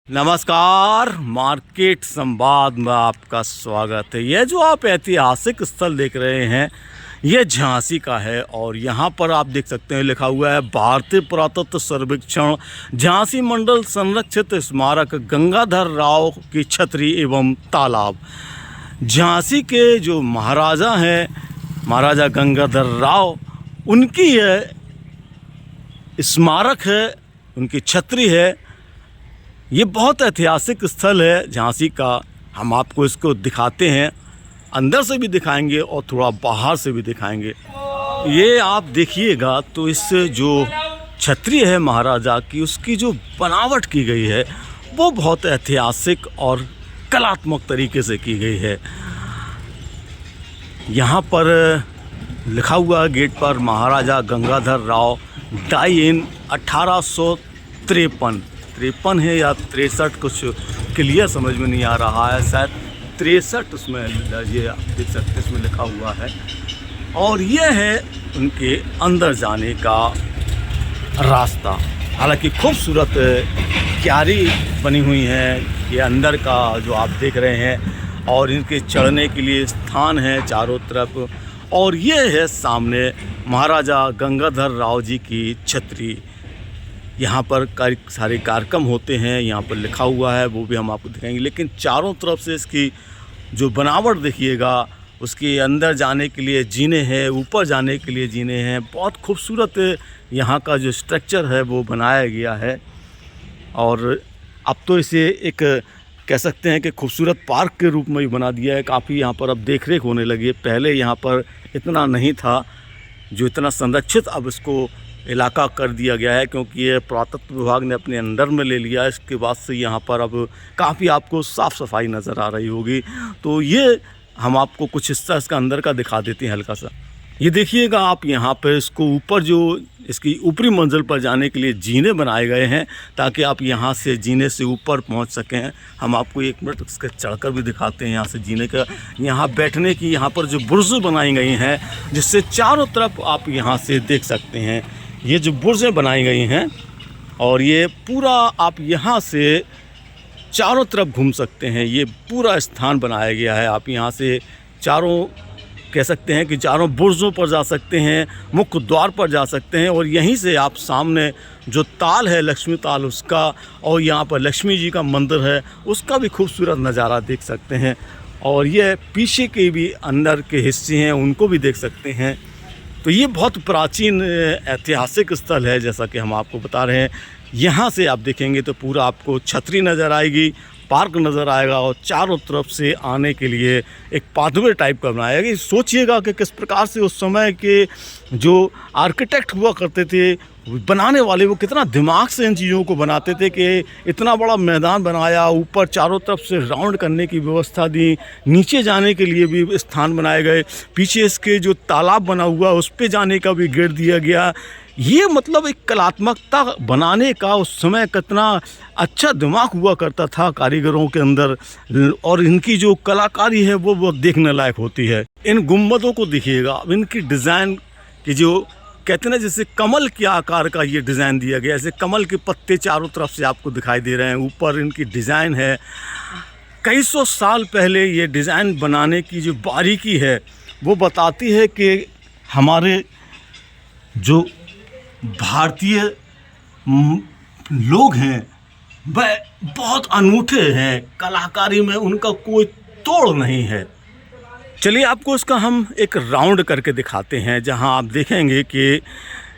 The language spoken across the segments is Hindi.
नमस्कार, मार्केट संवाद में आपका स्वागत है। यह जो आप ऐतिहासिक स्थल देख रहे हैं यह झांसी का है और यहाँ पर आप देख सकते हैं लिखा हुआ है भारतीय पुरातत्व सर्वेक्षण झांसी मंडल संरक्षित स्मारक गंगाधर राव की छतरी एवं तालाब। झांसी के जो महाराजा हैं, महाराजा गंगाधर राव, उनकी यह स्मारक है, उनकी छतरी है। ये बहुत ऐतिहासिक स्थल है झांसी का। हम आपको इसको दिखाते हैं, अंदर से भी दिखाएंगे और थोड़ा बाहर से भी दिखाएंगे। ये आप देखिएगा तो इस जो छतरी है महाराजा की, उसकी जो बनावट की गई है वो बहुत ऐतिहासिक और कलात्मक तरीके से की गई है। यहाँ पर लिखा हुआ गेट पर महाराजा गंगाधर राव डाई इन 1853 है या 63, कुछ क्लियर समझ में नहीं आ रहा है, शायद 63 उसमें ये आप देख सकते हैं इसमें लिखा हुआ है। और ये है उनके अंदर जाने का रास्ता। हालांकि खूबसूरत क्यारी बनी हुई है ये अंदर का जो आप देख रहे हैं, और इनके चढ़ने के लिए स्थान है चारों तरफ। और ये है सामने महाराजा गंगाधर राव जी की छतरी। यहाँ पर सारे कार्यक्रम होते हैं, यहाँ पर लिखा हुआ है, वो भी हम आपको दिखाएंगे। लेकिन चारों तरफ से इसकी जो बनावट देखिएगा, उसके अंदर जाने के लिए जीने हैं, ऊपर जाने के लिए जीने हैं। बहुत खूबसूरत यहाँ का जो स्ट्रक्चर है वो बनाया गया है। और अब तो इसे एक कह सकते हैं कि खूबसूरत पार्क के रूप में भी बना दिया है। काफ़ी यहाँ पर अब देख रेख होने लगी है। पहले यहाँ पर इतना नहीं था, जो इतना संरक्षित अब इसको इलाका कर दिया गया है, क्योंकि ये पुरातत्व विभाग ने अपने अंडर में ले लिया है। इसके बाद से यहाँ पर अब काफ़ी आपको साफ़ सफाई नज़र आ रही होगी। तो ये हम आपको कुछ हिस्सा इसका अंदर का दिखा देते हैं हल्का सा। ये देखिएगा आप, यहाँ पर इसको ऊपर जो इसकी ऊपरी मंजिल पर जाने के लिए जीने बनाए गए हैं, ताकि आप यहाँ से जीने से ऊपर पहुँच सकें। हम आपको एक मिनट इसके चढ़कर भी दिखाते हैं यहाँ से जीने का। यहाँ बैठने की यहाँ पर जो बुर्ज बनाई गई हैं, जिससे चारों तरफ आप यहाँ से देख सकते हैं। ये जो बुर्जें बनाई गई हैं, और ये पूरा आप यहाँ से चारों तरफ घूम सकते हैं। ये पूरा स्थान बनाया गया है। आप यहाँ से चारों कह सकते हैं कि चारों बुर्जों पर जा सकते हैं, मुख्य द्वार पर जा सकते हैं। और यहीं से आप सामने जो ताल है, लक्ष्मी ताल, उसका, और यहाँ पर लक्ष्मी जी का मंदिर है, उसका भी खूबसूरत नज़ारा देख सकते हैं। और ये पीछे के भी अंदर के हिस्से हैं, उनको भी देख सकते हैं। तो ये बहुत प्राचीन ऐतिहासिक स्थल है, जैसा कि हम आपको बता रहे हैं। यहाँ से आप देखेंगे तो पूरा आपको छतरी नज़र आएगी, पार्क नज़र आएगा, और चारों तरफ से आने के लिए एक पाथवे टाइप का बनाया गया। सोचिएगा कि किस प्रकार से उस समय के जो आर्किटेक्ट हुआ करते थे, बनाने वाले, वो कितना दिमाग से इन चीज़ों को बनाते थे कि इतना बड़ा मैदान बनाया, ऊपर चारों तरफ से राउंड करने की व्यवस्था दी, नीचे जाने के लिए भी स्थान बनाए गए, पीछे इसके जो तालाब बना हुआ उस पे जाने का भी गेट दिया गया। ये मतलब एक कलात्मकता बनाने का उस समय कितना अच्छा दिमाग हुआ करता था कारीगरों के अंदर। और इनकी जो कलाकारी है वो देखने लायक होती है। इन गुंबदों को देखिएगा, इनकी डिज़ाइन की जो कहते हैं ना, जैसे कमल के आकार का ये डिज़ाइन दिया गया, जैसे कमल के पत्ते चारों तरफ से आपको दिखाई दे रहे हैं। ऊपर इनकी डिज़ाइन है। कई सौ साल पहले ये डिज़ाइन बनाने की जो बारीकी है वो बताती है कि हमारे जो भारतीय लोग हैं वह बहुत अनूठे हैं, कलाकारी में उनका कोई तोड़ नहीं है। चलिए आपको इसका हम एक राउंड करके दिखाते हैं, जहां आप देखेंगे कि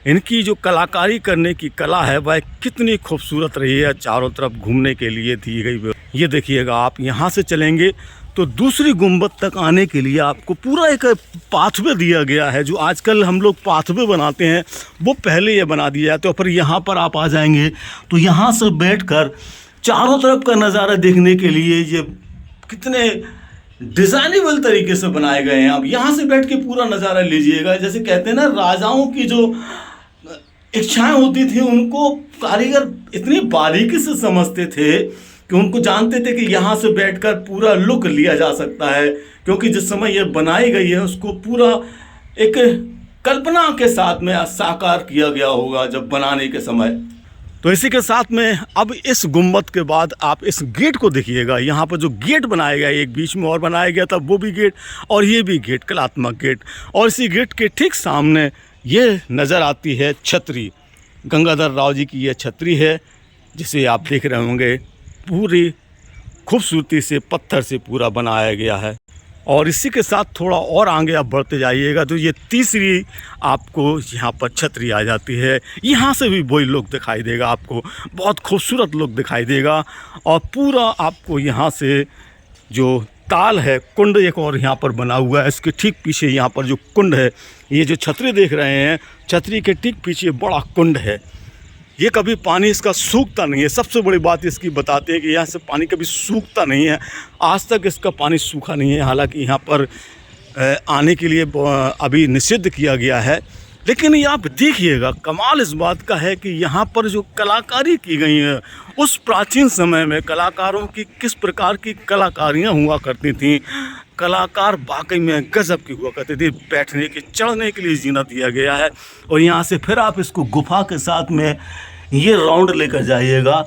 इनकी जो कलाकारी करने की कला है वह कितनी खूबसूरत रही है। चारों तरफ घूमने के लिए दी गई, ये देखिएगा आप यहाँ से चलेंगे तो दूसरी गुंबद तक आने के लिए आपको पूरा एक पाथवे दिया गया है। जो आजकल हम लोग पाथवे बनाते हैं वो पहले ये बना दिया है। तो फिर यहाँ पर आप आ जाएंगे तो यहाँ से बैठकर चारों तरफ का नज़ारा देखने के लिए ये कितने डिज़ाइनेबल तरीके से बनाए गए हैं। आप यहाँ से बैठ के पूरा नज़ारा लीजिएगा। जैसे कहते हैं ना, राजाओं की जो इच्छाएं होती थी उनको कारीगर इतनी बारीकी से समझते थे कि उनको जानते थे कि यहाँ से बैठकर पूरा लुक लिया जा सकता है। क्योंकि जिस समय ये बनाई गई है उसको पूरा एक कल्पना के साथ में साकार किया गया होगा जब बनाने के समय। तो इसी के साथ में अब इस गुम्बद के बाद आप इस गेट को देखिएगा। यहाँ पर जो गेट बनाया गया, एक बीच में और बनाया गया था, वो भी गेट और ये भी गेट, कलात्मक गेट। और इसी गेट के ठीक सामने ये नज़र आती है छतरी, गंगाधर राव जी की यह छतरी है, जिसे आप देख रहे होंगे पूरी खूबसूरती से पत्थर से पूरा बनाया गया है। और इसी के साथ थोड़ा और आगे आप बढ़ते जाइएगा तो ये तीसरी आपको यहाँ पर छतरी आ जाती है। यहाँ से भी वही लुक दिखाई देगा आपको, बहुत खूबसूरत लुक दिखाई देगा। और पूरा आपको यहाँ से जो ताल है, कुंड एक और यहाँ पर बना हुआ है, इसके ठीक पीछे यहाँ पर जो कुंड है, ये जो छतरी देख रहे हैं, छतरी के ठीक पीछे बड़ा कुंड है। ये कभी पानी इसका सूखता नहीं है। सबसे बड़ी बात इसकी बताते हैं कि यहाँ से पानी कभी सूखता नहीं है, आज तक इसका पानी सूखा नहीं है। हालांकि यहाँ पर आने के लिए अभी निषिद्ध किया गया है, लेकिन ये आप देखिएगा, कमाल इस बात का है कि यहाँ पर जो कलाकारी की गई है, उस प्राचीन समय में कलाकारों की किस प्रकार की कलाकारियाँ हुआ करती थीं। कलाकार वाकई में गजब की हुआ करते थे। बैठने के, चढ़ने के लिए जीना दिया गया है। और यहाँ से फिर आप इसको गुफा के साथ में ये राउंड लेकर जाइएगा,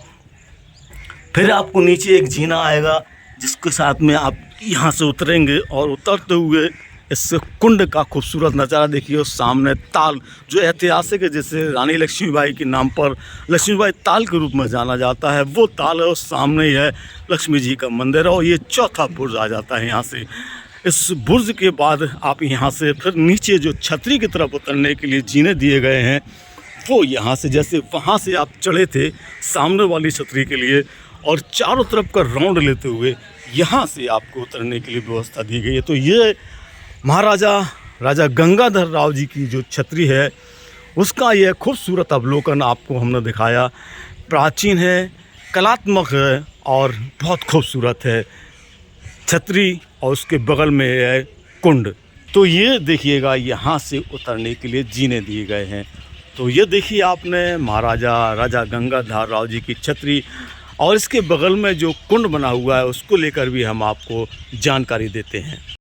फिर आपको नीचे एक जीना आएगा, जिसके साथ में आप यहाँ से उतरेंगे और उतरते हुए इस कुंड का खूबसूरत नज़ारा देखिए। और सामने ताल जो ऐतिहासिक है, जिसे रानी लक्ष्मीबाई के नाम पर लक्ष्मीबाई ताल के रूप में जाना जाता है, वो ताल है। और सामने ही है लक्ष्मी जी का मंदिर है। और ये चौथा बुर्ज आ जाता है यहाँ से। इस बुर्ज के बाद आप यहाँ से फिर नीचे जो छतरी की तरफ उतरने के लिए जीने दिए गए हैं, वो यहाँ से, जैसे वहाँ से आप चढ़े थे सामने वाली छतरी के लिए, और चारों तरफ का राउंड लेते हुए यहाँ से आपको उतरने के लिए व्यवस्था दी गई है। तो ये राजा गंगाधर राव जी की जो छतरी है, उसका यह खूबसूरत अवलोकन आपको हमने दिखाया। प्राचीन है, कलात्मक है और बहुत खूबसूरत है छतरी, और उसके बगल में है कुंड। तो ये देखिएगा, यहाँ से उतरने के लिए जीने दिए गए हैं। तो ये देखिए आपने राजा गंगाधर राव जी की छतरी, और इसके बगल में जो कुंड बना हुआ है, उसको लेकर भी हम आपको जानकारी देते हैं।